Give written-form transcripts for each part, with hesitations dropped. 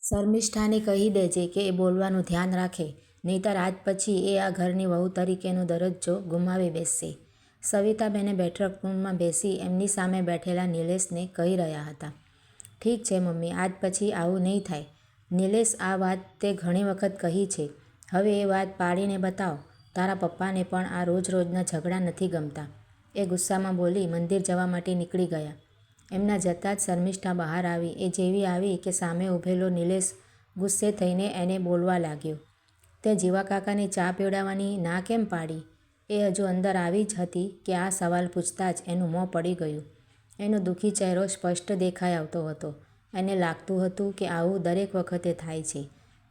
શર્મિષ્ઠાને કહી દેજે કે એ બોલવાનું ધ્યાન રાખે, નહીંતર આજ પછી એ આ ઘરની વહુ તરીકેનો દરજ્જો ગુમાવી બેસશે. સવિતાબેને બેઠક રૂમમાં બેસી એમની સામે બેઠેલા નિલેશને કહી રહ્યા હતા. ઠીક છે મમ્મી, આજ પછી આવું નહીં થાય. નિલેશ, આ વાત તે ઘણી વખત કહી છે. હવે એ વાત પાડીને બતાવ. તારા પપ્પાને પણ આ રોજ રોજના ઝઘડા નથી ગમતા. એ ગુસ્સામાં બોલી મંદિર જવા માટે નીકળી ગયા. એમના જતાં જ શર્મિષ્ઠા બહાર આવી. એ જેવી આવી કે સામે ઊભેલો નિલેશ ગુસ્સે થઈને એને બોલવા લાગ્યો. તે જીવાકાકાને ચા પીવડાવવાની ના કેમ પાડી? એ હજુ અંદર આવી જ હતી કે આ સવાલ પૂછતાં જ એનું મોં પડી ગયું. એનો દુઃખી ચહેરો સ્પષ્ટ દેખાઈ આવતો હતો. એને લાગતું હતું કે આવું દરેક વખતે થાય છે.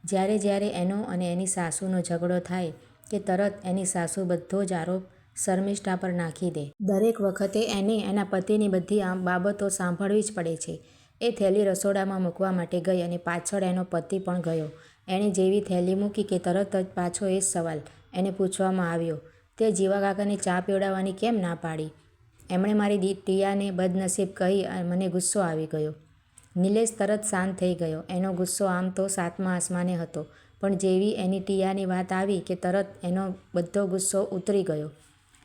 જ્યારે એનો અને એની સાસુનો ઝઘડો થાય કે તરત એની સાસુ બધો જ આરોપ શર્મિષ્ઠા પર નાખી દે. દરેક વખતે એને એના પતિની બધી બાબતો સાંભળવી જ પડે છે. એ થેલી રસોડામાં મૂકવા માટે ગઈ અને પાછળ એનો પતિ પણ ગયો. એણે જેવી થેલી મૂકી કે તરત જ પાછો એ જ સવાલ એને પૂછવામાં આવ્યો, તે જીવાકાકાને ચા પીવડાવવાની કેમ ના પાડી? એમણે મારી ટીયાને બદનસીબ કહી મને ગુસ્સો આવી ગયો. નિલેશ તરત શાંત થઈ ગયો. એનો ગુસ્સો આમ તો સાતમા આસમાને હતો, પણ જેવી એની ટીયાની વાત આવી કે તરત એનો બધો ગુસ્સો ઉતરી ગયો.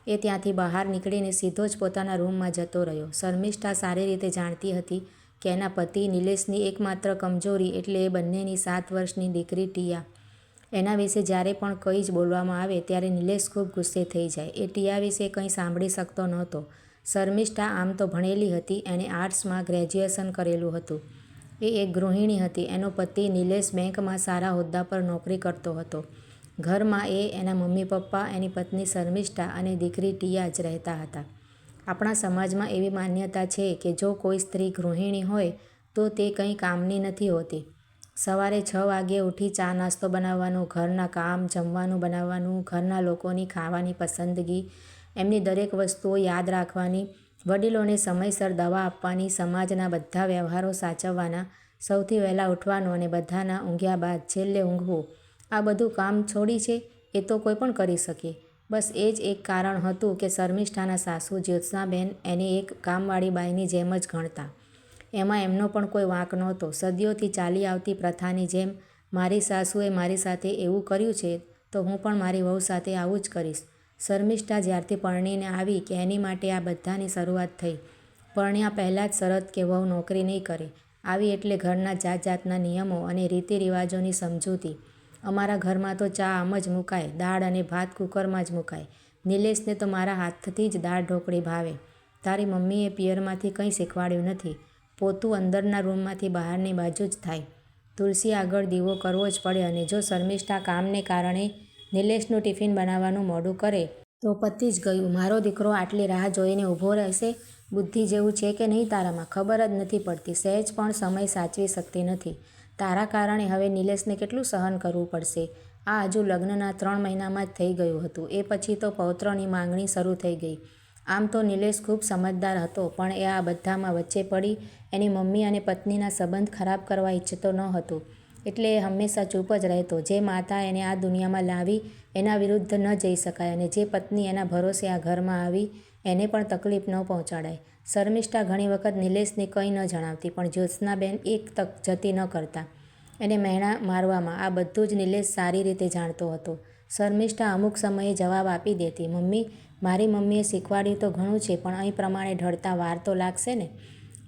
એ ત્યાંથી બહાર નીકળીને સીધો જ પોતાના રૂમમાં જતો રહ્યો. શર્મિષ્ઠા સારી રીતે જાણતી હતી કે એના પતિ નિલેશની એકમાત્ર કમજોરી એટલે એ બંનેની 7 વર્ષની દીકરી ટીયા. એના વિશે જ્યારે પણ કંઈ જ બોલવામાં આવે ત્યારે નિલેશ ખૂબ ગુસ્સે થઈ જાય. એ ટીયા વિશે કંઈ સાંભળી શકતો નહોતો. શર્મિષ્ઠા આમ તો ભણેલી હતી. એણે આર્ટ્સમાં ગ્રેજ્યુએશન કરેલું હતું. એ એક ગૃહિણી હતી. એનો પતિ નિલેશ બેંકમાં સારા હોદ્દા પર નોકરી કરતો હતો. ઘરમાં એ, એના મમ્મી પપ્પા, એની પત્ની શર્મિષ્ઠા અને દીકરી ટીયા જ રહેતા હતા. આપણા સમાજમાં એવી માન્યતા છે કે જો કોઈ સ્ત્રી ગૃહિણી હોય તો તે કંઈ કામની નથી હોતી. સવારે 6 વાગ્યે ઉઠી ચા નાસ્તો બનાવવાનું, ઘરના કામ, જમવાનું બનાવવાનું, ઘરના લોકોની ખાવાની પસંદગી, એમની દરેક વસ્તુઓ યાદ રાખવાની, વડીલોને સમયસર દવા આપવાની, સમાજના બધા વ્યવહારો સાચવવાના, સૌથી વહેલા ઉઠવાનું અને બધાના ઊંઘ્યા બાદ છેલ્લે ઊંઘવું. આ બધું કામ છોડી છે એ તો કોઈ પણ કરી શકે. બસ એ જ એક કારણ હતું કે શર્મિષ્ઠાના સાસુ જ્યોત્સનાબેન એને એક કામવાળી બાઈની જેમ જ ગણતા. એમાં એમનો પણ કોઈ વાંક નહોતો. સદીઓથી ચાલી આવતી પ્રથાની જેમ મારી સાસુએ મારી સાથે એવું કર્યું છે તો હું પણ મારી વહુ સાથે આવું જ કરીશ. શર્મિષ્ઠા જ્યારથી પરણીને આવી કે એની માટે આ બધાની શરૂઆત થઈ. પરણ્યા પહેલાં જ શરત કે વહુ નોકરી નહીં કરે. આવી એટલે ઘરના જાતના નિયમો અને રીતિ રિવાજોની સમજૂતી. અમારા ઘરમાં તો ચા આમ જ મુકાય, દાળ અને ભાત કુકરમાં જ મુકાય. નિલેશને તો મારા હાથથી જ દાળ ઢોકળી ભાવે. તારી મમ્મીએ પિયરમાંથી કંઈ શીખવાડ્યું નથી. પોતું અંદરના રૂમમાંથી બહારની બાજુ જ થાય. તુલસી આગળ દીવો કરવો જ પડે અને જો શર્મિષ્ઠા કામને કારણે નિલેશનું ટિફિન બનાવવાનું મોડું કરે તો પતી જ ગયું. મારો દીકરો આટલી રાહ જોઈને ઊભો રહેશે? બુદ્ધિ જેવું છે કે નહીં તારામાં? ખબર જ નથી પડતી. સહેજ પણ સમય સાચવી શકતી નથી. તારા કારણે હવે નિલેશને કેટલું સહન કરવું પડશે. આ હજુ લગ્નના 3 મહિનામાં જ થઈ ગયું હતું. એ પછી તો પૌત્રની માંગણી શરૂ થઈ ગઈ. આમ તો નિલેશ ખૂબ સમજદાર હતો, પણ એ આ બધામાં વચ્ચે પડી એની મમ્મી અને પત્નીના સંબંધ ખરાબ કરવા ઈચ્છતો ન હતો. એટલે એ હંમેશા ચૂપ જ રહેતો. જે માતા એને આ દુનિયામાં લાવી એના વિરુદ્ધ ન જઈ શકાય અને જે પત્ની એના ભરોસે આ ઘરમાં આવી એને પણ તકલીફ ન પહોંચાડાય. શર્મિષ્ઠા ઘણી વખત નિલેશને કંઈ ન જણાવતી, પણ જ્યોત્સનાબેન એક તક જતી ન કરતા એને મહેણા મારવામાં. આ બધું જ નિલેશ સારી રીતે જાણતો હતો. શર્મિષ્ઠા અમુક સમયે જવાબ આપી દેતી, મમ્મી, મારી મમ્મીએ શીખવાડ્યું તો ઘણું છે, પણ અહીં પ્રમાણે ઢળતા વાર તો લાગશે ને.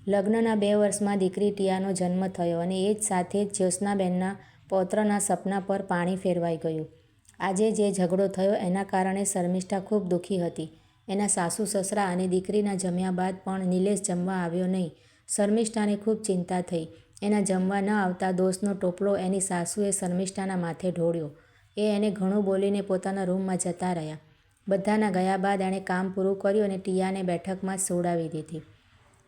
લગ્નના 2 વર્ષમાં દીકરી ટીયાનો જન્મ થયો અને એ જ સાથે જ જ્યોત્સનાબેનના પૌત્રના સપના પર પાણી ફેરવાઈ ગયું. આજે જે ઝઘડો થયો એના કારણે શર્મિષ્ઠા ખૂબ દુઃખી હતી. એના સાસુ સસરા અને દીકરીના જમ્યા બાદ પણ નિલેશ જમવા આવ્યો નહીં. શર્મિષ્ઠાને ખૂબ ચિંતા થઈ. એના જમવા ન આવતા દોષનો ટોપલો એની સાસુએ શર્મિષ્ઠાના માથે ઢોળ્યો. એ એને ઘણું બોલીને પોતાના રૂમમાં જતા રહ્યા. બધાના ગયા બાદ એણે કામ પૂરું કર્યું અને ટીયાને બેઠકમાં જ સુવડાવી દીધી.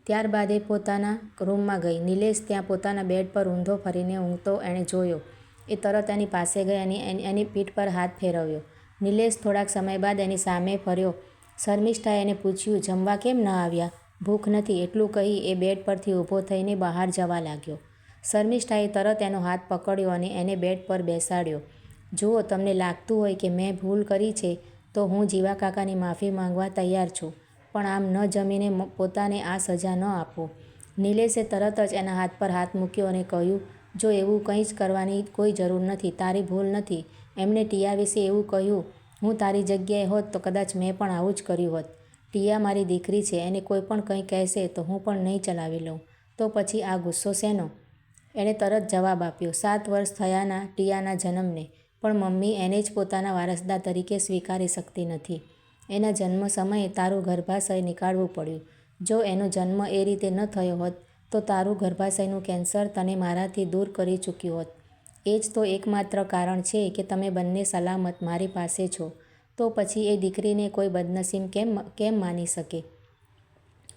ત્યારબાદ એ પોતાના રૂમમાં ગઈ. નિલેશ ત્યાં પોતાના બેડ પર ઊંધો ફરીને ઊંઘતો એણે જોયો. એ તરત એની પાસે ગઈ અને એની પીઠ પર હાથ ફેરવ્યો. નિલેશ થોડાક સમય બાદ એની સામે ફર્યો. શર્મિષ્ઠાએ એને પૂછ્યું, જમવા કેમ ન આવ્યા? ભૂખ નથી, એટલું કહી એ બેડ પરથી ઊભો થઈને બહાર જવા લાગ્યો. શર્મિષ્ઠાએ તરત એનો હાથ પકડ્યો અને એને બેડ પર બેસાડ્યો. જુઓ, તમને લાગતું હોય કે મેં ભૂલ કરી છે તો હું જીવાકાકાની માફી માંગવા તૈયાર છું, પણ આમ ન જમીને પોતાને આ સજા ન આપો. નિલેશે તરત જ એના હાથ પર હાથ મૂક્યો અને કહ્યું, જો એવું કંઈ જ કરવાની કોઈ જરૂર નથી, તારી ભૂલ નથી. એમણે ટીયા વિશે એવું કહ્યું. હું તારી જગ્યાએ હોત તો કદાચ મેં પણ આવું જ કર્યું હોત. ટીયા મારી દીકરી છે, એને કોઈ પણ કંઈ કહેશે તો હું પણ નહીં ચલાવી લઉં. તો પછી આ ગુસ્સો શેનો? એણે તરત જવાબ આપ્યો. 7 વર્ષ થયાના ટીયાના જન્મને, પણ મમ્મી એને જ પોતાના વારસદાર તરીકે સ્વીકારી શકતી નથી. એના જન્મ સમયે તારું ગર્ભાશય નીકાળવું પડ્યું. જો એનો જન્મ એ રીતે ન થયો હોત તો તારું ગર્ભાશયનું કેન્સર તને મારાથી દૂર કરી ચૂક્યું હોત. એ જ તો એકમાત્ર કારણ છે કે તમે બંને સલામત મારી પાસે છો. તો પછી એ દીકરીને કોઈ બદનસીબ કેમ માની શકે?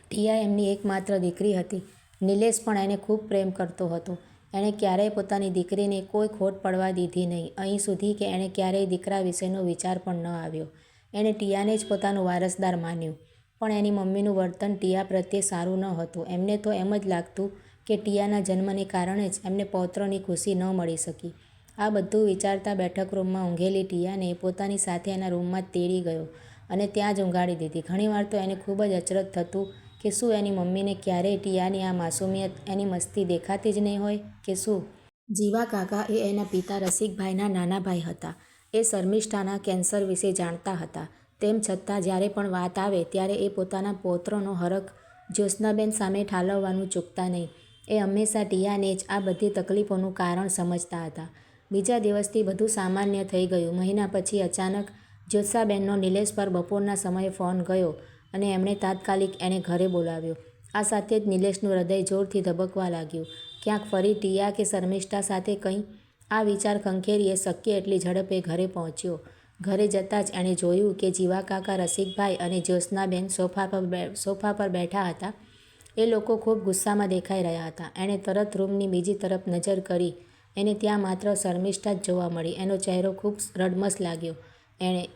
ટીયા એમની એકમાત્ર દીકરી હતી. નિલેશ પણ એને ખૂબ પ્રેમ કરતો હતો. એણે ક્યારેય પોતાની દીકરીને કોઈ ખોટ પડવા દીધી નહીં, અહીં સુધી કે એણે ક્યારેય દીકરા વિશેનો વિચાર પણ ન આવ્યો. એણે ટીયાને જ પોતાનું વારસદાર માન્યું. પણ એની મમ્મીનું વર્તન ટીયા પ્રત્યે સારું ન હતું. એમને તો એમ જ લાગતું કે ટીયાના જન્મને કારણે જ એમને પૌત્રની ખુશી ન મળી શકી. આ બધું વિચારતા બેઠક રૂમમાં ઊંઘેલી ટીયાને પોતાની સાથે એના રૂમમાં જ તેડી ગયો અને ત્યાં જ ઊંઘાડી દીધી. ઘણીવાર તો એને ખૂબ જ અચરજ થતું કે શું એની મમ્મીને ક્યારેય ટીયાની આ માસૂમિયત, એની મસ્તી દેખાતી જ નહીં હોય કે શું? જીવા કાકા એ એના પિતા રસિકભાઈના નાના ભાઈ હતા. એ શર્મિષ્ઠાના કેન્સર વિશે જાણતા હતા. તેમ છતાં જ્યારે પણ વાત આવે ત્યારે એ પોતાના પૌત્રનો હરખ જ્યોત્સનાબેન સામે ઠાલવવાનું ચૂકતા નહીં. એ હંમેશા ટીયાને જ આ બધી તકલીફોનું કારણ સમજતા હતા. બીજા દિવસથી બધું સામાન્ય થઈ ગયું. મહિના પછી અચાનક જ્યોત્સાબેનનો નિલેશ પર બપોરના સમયે ફોન ગયો અને એમણે તાત્કાલિક એને ઘરે બોલાવ્યો. આ સાથે જ નિલેશનું હૃદય જોરથી ધબકવા લાગ્યું. ક્યાંક ફરી ટીયા કે શર્મિષ્ઠા સાથે કંઈ? આ વિચાર ખંખેરી એ શક્ય એટલી ઝડપે ઘરે પહોંચ્યો. ઘરે જતાં જ એણે જોયું કે જીવા કાકા, રસિકભાઈ અને જ્યોત્સનાબેન સોફા પર બેઠા હતા. એ લોકો ખૂબ ગુસ્સામાં દેખાઈ રહ્યા હતા. એણે તરત રૂમની બીજી તરફ નજર કરી. એને ત્યાં માત્ર શર્મિષ્ઠા જ જોવા મળી. એનો ચહેરો ખૂબ રડમસ લાગ્યો.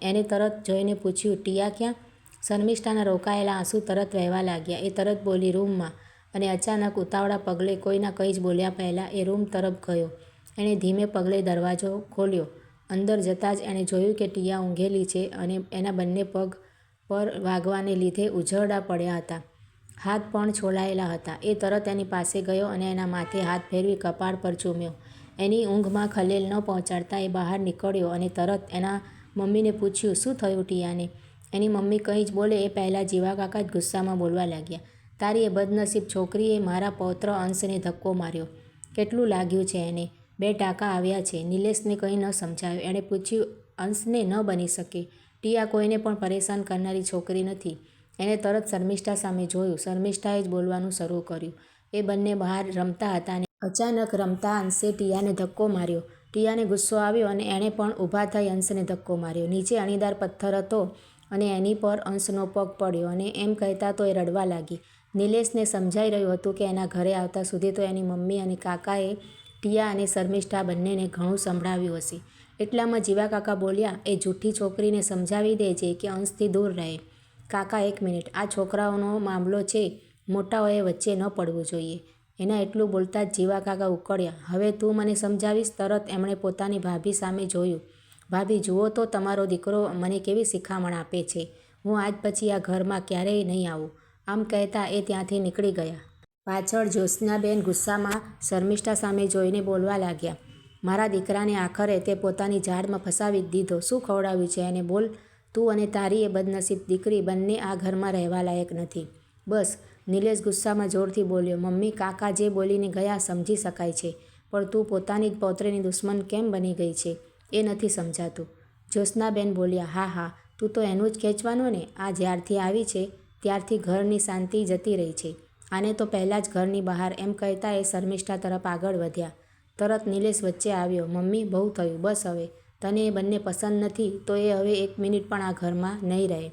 એને તરત જોઈને પૂછ્યું, ટીયા ક્યાં? શર્મિષ્ઠાના રોકાયેલા આંસુ તરત વહેવા લાગ્યા. એ તરત બોલી, રૂમમાં. અને અચાનક ઉતાવળા પગલે કોઈના કંઈ જ બોલ્યા પહેલાં એ રૂમ તરફ ગયો. એણે ધીમે પગલે દરવાજો ખોલ્યો. અંદર જતાં જ એણે જોયું કે ટીયા ઊંઘેલી છે અને એના બંને પગ પર વાગવાને લીધે ઉઝરડા પડ્યા હતા. હાથ પણ છોલાયેલા હતા. એ તરત એની પાસે ગયો અને એના માથે હાથ ફેરવી કપાળ પર ચૂમ્યો. એની ઊંઘમાં ખલેલ ન પહોંચાડતા એ બહાર નીકળ્યો અને તરત એના મમ્મીને પૂછ્યું, શું થયું ટીયાને? એની મમ્મી કંઈ જ બોલે એ પહેલાં જીવા કાકા જ ગુસ્સામાં બોલવા લાગ્યા. તારી એ બદનસીબ છોકરીએ મારા પૌત્ર અંશને ધક્કો માર્યો. કેટલું લાગ્યું છે એને? 2 ટાંકા આવ્યા છે. નિલેશને કંઈ ન સમજાયું. એણે પૂછ્યું, અંશને ન બની શકે. ટીયા કોઈને પણ પરેશાન કરનારી છોકરી નથી. એણે તરત શર્મિષ્ઠા સામે જોયું. શર્મિષ્ઠાએ જ બોલવાનું શરૂ કર્યું. એ બંને બહાર રમતા હતા અને અચાનક રમતા અંશે ટીયાને ધક્કો માર્યો. ટીયાને ગુસ્સો આવ્યો અને એણે પણ ઊભા થઈ અંશને ધક્કો માર્યો. નીચે અણીદાર પથ્થર હતો અને એની પર અંશનો પગ પડ્યો અને એમ કહેતા તો એ રડવા લાગી. નિલેશને સમજાઈ રહ્યું હતું કે એના ઘરે આવતા સુધી તો એની મમ્મી અને કાકાએ ટીયા અને શર્મિષ્ઠા બંનેને ઘણું સંભળાવ્યું હશે. એટલામાં જીવા કાકા બોલ્યા, એ જૂઠી છોકરીને સમજાવી દેજે કે અંશથી દૂર રહે. કાકા 1 મિનિટ, આ છોકરાઓનો મામલો છે, મોટાઓએ વચ્ચે ન પડવું જોઈએ. એના એટલું બોલતા જ જીવા કાકા ઉકળ્યા. હવે તું મને સમજાવીશ? તરત એમણે પોતાની ભાભી સામે જોયું. ભાભી, જુઓ તો તમારો દીકરો મને કેવી શિખામણ આપે છે. હું આજ પછી આ ઘરમાં ક્યારેય નહીં આવું. આમ કહેતા એ ત્યાંથી નીકળી ગયા. પાછળ જ્યોત્સનાબેન ગુસ્સામાં શર્મિષ્ઠા સામે જોઈને બોલવા લાગ્યા, મારા દીકરાને આખરે તે પોતાની જાળમાં ફસાવી જ દીધો. શું ખવડાવ્યું છે એને? બોલ. તું અને તારી એ બદનસીબ દીકરી બંને આ ઘરમાં રહેવા લાયક નથી. બસ. નિલેશ ગુસ્સામાં જોરથી બોલ્યો. મમ્મી, કાકા જે બોલીને ગયા સમજી શકાય છે, પણ તું પોતાની જ પૌત્રીની દુશ્મન કેમ બની ગઈ છે એ નથી સમજાતું. જ્યોત્સનાબેન બોલ્યા, હા હા, તું તો એનું જ ખેંચવાનું ને. આ જ્યારથી આવી છે ત્યારથી ઘરની શાંતિ જતી રહી છે. આને તો પહેલાં જ ઘરની બહાર. એમ કહેતા એ શર્મિષ્ઠા તરફ આગળ વધ્યા. તરત નિલેશ વચ્ચે આવ્યો. મમ્મી, બહુ થયું. બસ હવે. તને એ બંને પસંદ નથી તો એ હવે 1 મિનિટ પણ આ ઘરમાં નહીં રહે.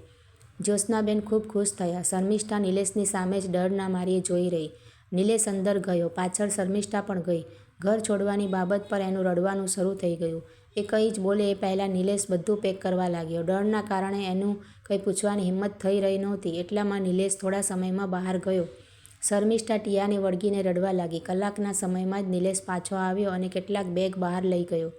જ્યોત્સનાબેન ખૂબ ખુશ થયા. શર્મિષ્ઠા નિલેશની સામે જ ડરના માર્યે જોઈ રહી. નિલેશ અંદર ગયો. પાછળ શર્મિષ્ઠા પણ ગઈ. ઘર છોડવાની બાબત પર એનું રડવાનું શરૂ થઈ ગયું. એ કંઈ જ બોલે એ પહેલાં નિલેશ બધું પેક કરવા લાગ્યો. ડરના કારણે એનું કંઈ પૂછવાની હિંમત થઈ રહી નહોતી. એટલામાં નિલેશ થોડા સમયમાં બહાર ગયો. શર્મિષ્ઠા ટીયાને વળગીને રડવા લાગી. કલાકના સમયમાં જ નિલેશ પાછો આવ્યો અને કેટલાક બેગ બહાર લઈ ગયો.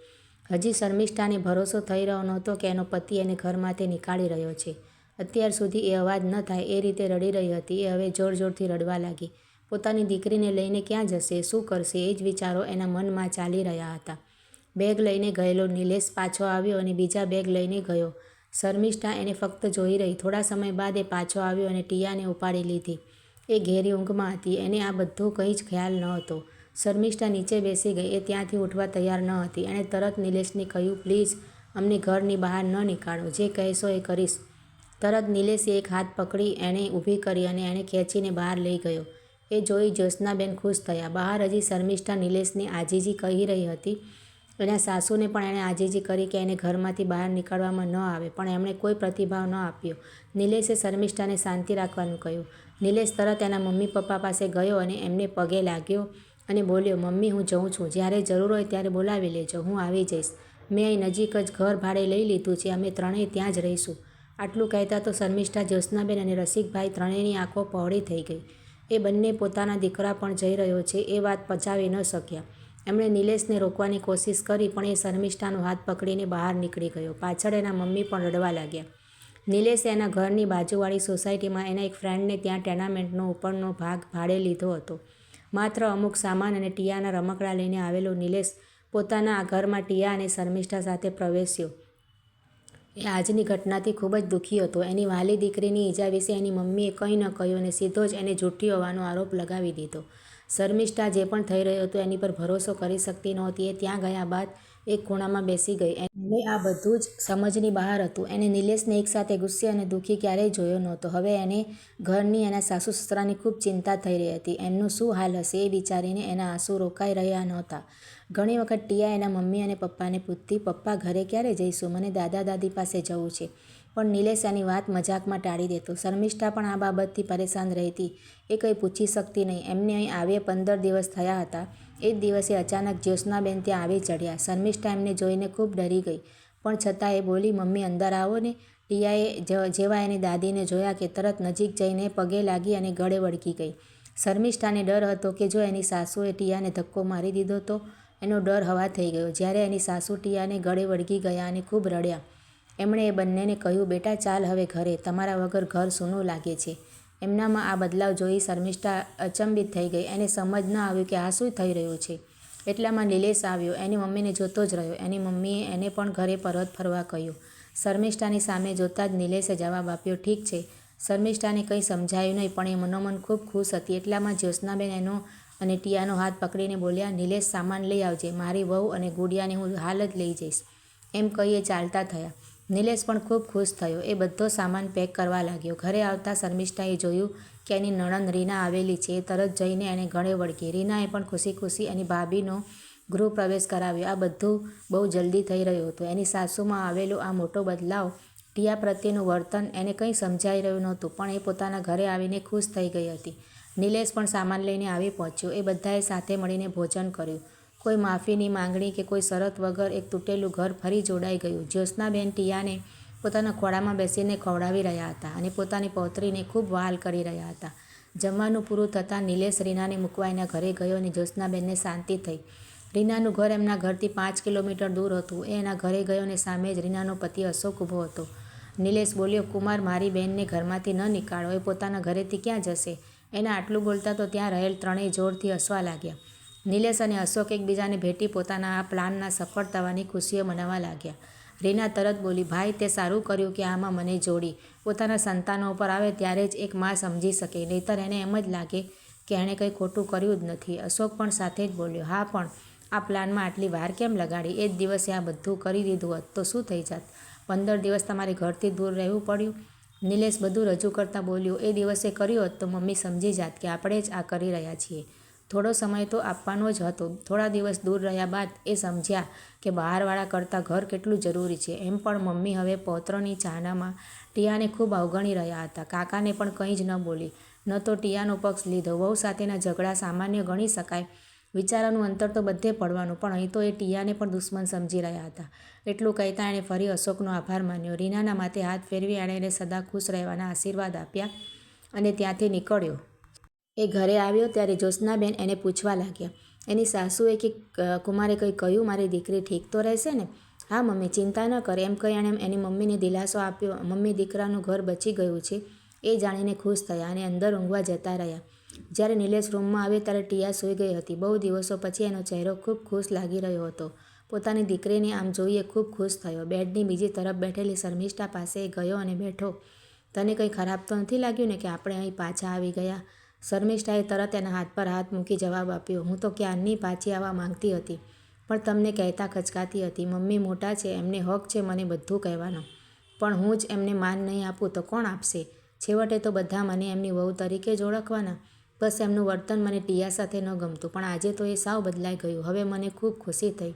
હજી શર્મિષ્ઠાને ભરોસો થઈ રહ્યો નહોતો કે એનો પતિ એને ઘરમાંથી નીકાળી રહ્યો છે. અત્યાર સુધી એ અવાજ ન થાય એ રીતે રડી રહી હતી. એ હવે જોર જોરથી રડવા લાગી. પોતાની દીકરીને લઈને ક્યાં જશે, શું કરશે, એ જ વિચારો એના મનમાં ચાલી રહ્યા હતા. બેગ લઈને ગયેલો નિલેશ પાછો આવ્યો અને બીજા બેગ લઈને ગયો. શર્મિષ્ઠા એને ફક્ત જોઈ રહી. થોડા સમય બાદ એ પાછો આવ્યો અને ટીયાને ઉપાડી લીધી. એ ઘેરી ઊંઘમાં હતી. એને આ બધો કંઈ જ ખ્યાલ ન હતો. શર્મિષ્ઠા નીચે બેસી ગઈ. એ ત્યાંથી ઉઠવા તૈયાર ન હતી. એણે તરત નિલેશને કહ્યું, પ્લીઝ અમને ઘરની બહાર ન નીકાળો, જે કહેશો એ કરીશ. તરત નિલેશે એક હાથ પકડી એણે ઊભી કરી અને એણે ખેંચીને બહાર લઈ ગયો. એ જોઈ જ્યોત્સનાબેન ખુશ થયા. બહાર હજી શર્મિષ્ઠા નિલેશને આજીજી કહી રહી હતી. એના સાસુને પણ એણે આજીજી કરી કે એને ઘરમાંથી બહાર નીકળવામાં ન આવે, પણ એમણે કોઈ પ્રતિભાવ ન આપ્યો. નિલેશે શર્મિષ્ઠાને શાંતિ રાખવાનું કહ્યું. નિલેશ તરત એના મમ્મી પપ્પા પાસે ગયો અને એમને પગે લાગ્યો અને બોલ્યો, મમ્મી હું જઉં છું. જ્યારે જરૂર હોય ત્યારે બોલાવી લેજો, હું આવી જઈશ. મેં અહીં નજીક જ ઘર ભાડે લઈ લીધું છે. અમે ત્રણેય ત્યાં જ રહીશું. આટલું કહેતા તો શર્મિષ્ઠા, જ્યોત્સનાબેન અને રસિકભાઈ ત્રણેયની આંખો પહોળી થઈ ગઈ. એ બંને પોતાના દીકરા પણ જઈ રહ્યો છે એ વાત પચાવી ન શક્યા. એમણે નિલેશને રોકવાની કોશિશ કરી, પણ એ શર્મિષ્ઠાનો હાથ પકડીને બહાર નીકળી ગયો. પાછળ એના મમ્મી પણ રડવા લાગ્યા. નિલેશે એના ઘરની બાજુવાળી સોસાયટીમાં એના એક ફ્રેન્ડને ત્યાં ટેનામેન્ટનો ઉપરનો ભાગ ભાડે લીધો હતો. માત્ર અમુક સામાન અને ટીયાના રમકડાં લઈને આવેલો નિલેશ પોતાના આ ઘરમાં ટીયા અને શર્મિષ્ઠા સાથે પ્રવેશ્યો. એ આજની ઘટનાથી ખૂબ જ દુઃખી હતો. એની વહાલી દીકરીની ઈજા વિશે એની મમ્મીએ કંઈ ન કહ્યું અને સીધો જ એને જૂઠી હોવાનો આરોપ લગાવી દીધો. શર્મિષ્ઠા જે પણ થઈ રહ્યો હતો એની પર ભરોસો કરી શકતી નહોતી. એ ત્યાં ગયા બાદ એક ખૂણામાં બેસી ગઈ. એને આ બધું જ સમજની બહાર હતું. એને નિલેશને એકસાથે ગુસ્સે અને દુઃખી ક્યારેય જોયો નહોતો. હવે એને ઘરની એના સાસુ સસરાની ખૂબ ચિંતા થઈ રહી હતી. એમનું શું હાલ હશે એ વિચારીને એના આંસુ રોકાઈ રહ્યા નહોતા. ઘણી વખત ટીયા એના મમ્મી અને પપ્પાને પૂછતી, પપ્પા ઘરે ક્યારે જઈશું, મને દાદા દાદી પાસે જવું છે. પણ નિલેશ એની વાત મજાકમાં ટાળી દેતો. શર્મિષ્ઠા પણ આ બાબતથી પરેશાન રહેતી. એ કંઈ પૂછી શકતી નહીં. એમને અહીં આવે 15 દિવસ થયા હતા. એ જ દિવસે અચાનક જ્યોત્સનાબેન ત્યાં આવી ચડ્યા. શર્મિષ્ઠા એમને જોઈને ખૂબ ડરી ગઈ, પણ છતાં એ બોલી, મમ્મી અંદર આવો ને. ટીયાએ જેવા એની દાદીને જોયા કે તરત નજીક જઈને પગે લાગી અને ગળે વળગી ગઈ. શર્મિષ્ઠાને ડર હતો કે જો એની સાસુએ ટીયાને ધક્કો મારી દીધો તો એનો ડર હવા થઈ ગયો. જ્યારે એની સાસુ ટીયાને ગળે વળગી ગયા અને ખૂબ રડ્યા. એમણે એ બંનેને કહ્યું, બેટા ચાલ હવે ઘરે, તમારા વગર ઘર સૂનું લાગે છે. એમનામાં આ બદલાવ જોઈ શર્મિષ્ઠા અચંબિત થઈ ગઈ. એને સમજ ન આવ્યું કે આ શું થઈ રહ્યું છે. એટલામાં નિલેશ આવ્યો. એની મમ્મીને જોતો જ રહ્યો. એની મમ્મીએ એને પણ ઘરે પરત ફરવા કહ્યું. શર્મિષ્ઠાની સામે જોતા જ નિલેશે જવાબ આપ્યો, ઠીક છે. શર્મિષ્ઠાને કંઈ સમજાયું નહીં, પણ એ મનોમન ખૂબ ખુશ હતી. એટલામાં જ્યોત્સનાબેન એનો અને ટીયાનો હાથ પકડીને બોલ્યા, નિલેશ સામાન લઈ આવજે, મારી વહુ અને ગુડિયાને હું હાલ જ લઈ જઈશ. એમ કહી એ ચાલતા થયા. નિલેશ પણ ખૂબ ખુશ થયો. એ બધો સામાન પેક કરવા લાગ્યો. ઘરે આવતા શર્મિષ્ઠાએ જોયું કે એની નણંદ રીના આવેલી છે. એ તરત જઈને એને ગળે વળગી. રીનાએ પણ ખુશી ખુશી એની ભાભીનો ગૃહ પ્રવેશ કરાવ્યો. આ બધું બહુ જલ્દી થઈ રહ્યું હતું. એની સાસુમાં આવેલો આ મોટો બદલાવ, ટીયા પ્રત્યેનું વર્તન એને કંઈ સમજાઈ રહ્યું નહોતું, પણ એ પોતાના ઘરે આવીને ખુશ થઈ ગઈ હતી. નિલેશ પણ સામાન લઈને આવી પહોંચ્યો. એ બધાએ સાથે મળીને ભોજન કર્યું. કોઈ માફીની માંગણી કે કોઈ શરત વગર એક તૂટેલું ઘર ફરી જોડાઈ ગયું. જ્યોત્સનાબેન ટીયાને પોતાના ખોળામાં બેસીને ખવડાવી રહ્યા હતા અને પોતાની પૌત્રીને ખૂબ વહાલ કરી રહ્યા હતા. જમવાનું પૂરું થતાં નિલેશ રીનાને મૂકવા એના ઘરે ગયો અને જ્યોત્સનાબેનને શાંતિ થઈ. રીનાનું ઘર એમના ઘરથી 5 કિલોમીટર દૂર હતું. એ એના ઘરે ગયો અને સામે જ રીનાનો પતિ અશોક ઊભો હતો. નિલેશ બોલ્યો, કુમાર, મારી બહેનને ઘરમાંથી ન નીકાળો. એ પોતાના ઘરેથી ક્યાં જશે. એને આટલું બોલતા તો ત્યાં રહેલ ત્રણેય જોરથી હસવા લાગ્યા. નિલેશ અને અશોક એકબીજાને ભેટી પોતાના આ પ્લાનના સફળ થવાની ખુશીઓ મનાવવા લાગ્યા. રીના તરત બોલી, ભાઈ તે સારું કર્યું કે આમાં મને જોડી. પોતાના સંતાનો ઉપર આવે ત્યારે જ એક મા સમજી શકે, નહીંતર એને એમ જ લાગે કે એણે કંઈ ખોટું કર્યું જ નથી. અશોક પણ સાથે જ બોલ્યો, હા પણ આ પ્લાનમાં આટલી વાર કેમ લગાડી. એ જ દિવસે આ બધું કરી દીધું હોત તો શું થઈ જાત. 15 દિવસ તમારે ઘરથી દૂર રહેવું પડ્યું. નિલેશ બધું રજૂ કરતાં બોલ્યો, એ દિવસે કર્યું હોત તો મમ્મી સમજી જાત કે આપણે જ આ કરી રહ્યા છીએ. થોડો સમય તો આપવાનો જ હતો. થોડા દિવસ દૂર રહ્યા બાદ એ સમજ્યા કે બહારવાળા કરતાં ઘર કેટલું જરૂરી છે. એમ પણ મમ્મી હવે પૌત્રની ચાહનામાં ટીયાને ખૂબ અવગણી રહ્યા હતા. કાકાને પણ કંઈ જ ન બોલી, ન તો ટીયાનો પક્ષ લીધો. વહુ સાથેના ઝઘડા સામાન્ય ગણી શકાય. વિચારાનું અંતર તો બધે પડવાનું, પણ અહીં તો એ ટીયાને પણ દુશ્મન સમજી રહ્યા હતા. એટલું કહેતા એણે ફરી અશોકનો આભાર માન્યો. રીનાના માથે હાથ ફેરવી એણે એને સદા ખુશ રહેવાના આશીર્વાદ આપ્યા અને ત્યાંથી નીકળ્યો. એ ઘરે આવ્યો ત્યારે જ્યોત્સનાબેન એને પૂછવા લાગ્યા. એની સાસુએ કે કુમારે કંઈ કહ્યું, મારી દીકરી ઠીક તો રહેશે ને. હા મમ્મી, ચિંતા ન કરે, એમ કહી એણે એની મમ્મીને દિલાસો આપ્યો. મમ્મી દીકરાનું ઘર બચી ગયું છે એ જાણીને ખુશ થયા અને અંદર ઊંઘવા જતા રહ્યા. જ્યારે નિલેશ રૂમમાં આવ્યો ત્યારે ટીયા સૂઈ ગઈ હતી. બહુ દિવસો પછી એનો ચહેરો ખૂબ ખુશ લાગી રહ્યો હતો. પોતાની દીકરીને આમ જોઈએ ખૂબ ખુશ થયો. બેડની બીજી તરફ બેઠેલી શર્મિષ્ઠા પાસે ગયો અને બેઠો. તને કંઈ ખરાબ તો નથી લાગ્યું ને કે આપણે અહીં પાછા આવી ગયા? શર્મિષ્ઠાએ તરત એના હાથ પર હાથ મૂકી જવાબ આપ્યો. હું તો ક્યારની પાછી આવવા માંગતી હતી, પણ તમને કહેતા ખચકાતી હતી. મમ્મી મોટા છે, એમને હક છે મને બધું કહેવાનો, પણ હું જ એમને માન નહીં આપું તો કોણ આપશે? છેવટે તો બધા મને એમની વહુ તરીકે જ ઓળખવાના. બસ એમનું વર્તન મને ટીયા સાથે ન ગમતું, પણ આજે તો એ સાવ બદલાઈ ગયું. હવે મને ખૂબ ખુશી થઈ.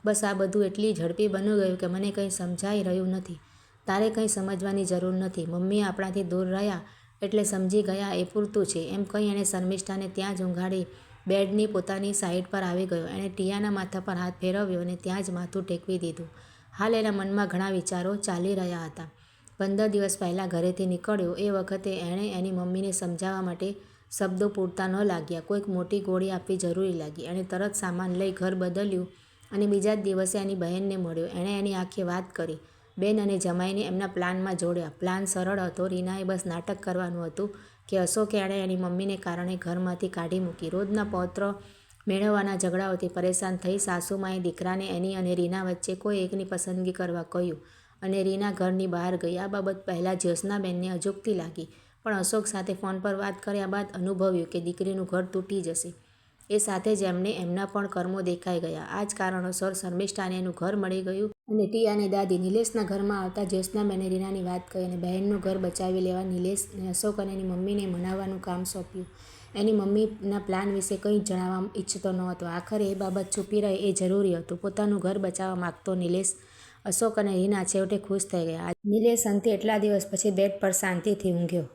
બસ આ બધું એટલી ઝડપી બની ગયું કે મને કંઈ સમજાઈ રહ્યું નથી. તારે કંઈ સમજવાની જરૂર નથી. મમ્મી આપણાથી દૂર રહ્યા એટલે સમજી ગયા એ પૂરતું છે. એમ કહી એણે શર્મિષ્ઠાને ત્યાં જ ઊંઘાડી બેડની પોતાની સાઈડ પર આવી ગયો. એણે ટીયાના માથા પર હાથ ફેરવ્યો અને ત્યાં જ માથું ટેકવી દીધું. હાલ એના મનમાં ઘણા વિચારો ચાલી રહ્યા હતા. 15 દિવસ પહેલાં ઘરેથી નીકળ્યો એ વખતે એણે એની મમ્મીને સમજાવવા માટે શબ્દો પૂરતા ન લાગ્યા. કોઈક મોટી ગોળી આપવી જરૂરી લાગી. એણે તરત સામાન લઈ ઘર બદલ્યું અને બીજા જ દિવસે એની બહેનને મળ્યો. એણે એની આખી વાત કરી. બેન અને જમાઈને એમના પ્લાનમાં જોડ્યા. પ્લાન સરળ હતો. રીનાએ બસ નાટક કરવાનું હતું કે અશોકે એણે એની મમ્મીને કારણે ઘરમાંથી કાઢી મૂકી. રોજના પૌત્ર મેળવવાના ઝઘડાઓથી પરેશાન થઈ સાસુમાએ દીકરાને એની અને રીના વચ્ચે કોઈ એકની પસંદગી કરવા કહ્યું અને રીના ઘરની બહાર ગઈ. આ બાબત પહેલાં જ્યોત્સનાબેનને અજુગતી લાગી, પણ અશોક સાથે ફોન પર વાત કર્યા બાદ અનુભવ્યું કે દીકરીનું ઘર તૂટી જશે. એ સાથે જ એમને એમના પણ કર્મો દેખાઈ ગયા. આ જ કારણોસર શર્મિષ્ઠાને એનું ઘર મળી ગયું અને ટીયાને દાદી. નિલેશના ઘરમાં આવતા જ્યોત્સનાબેને રીનાની વાત કહી અને બહેનનું ઘર બચાવી લેવા નિલેશને અશોક અને એની મમ્મીને મનાવવાનું કામ સોંપ્યું. એની મમ્મીના પ્લાન વિશે કંઈ જ જણાવવા ઈચ્છતો નહોતો. આખરે એ બાબત છુપી રહે એ જરૂરી હતું. પોતાનું ઘર બચાવવા માગતો નિલેશ, અશોક અને રીના છેવટે ખુશ થઈ ગયા. નિલેશ અંતે એટલા દિવસ પછી બેડ પર શાંતિથી ઊંઘ્યો.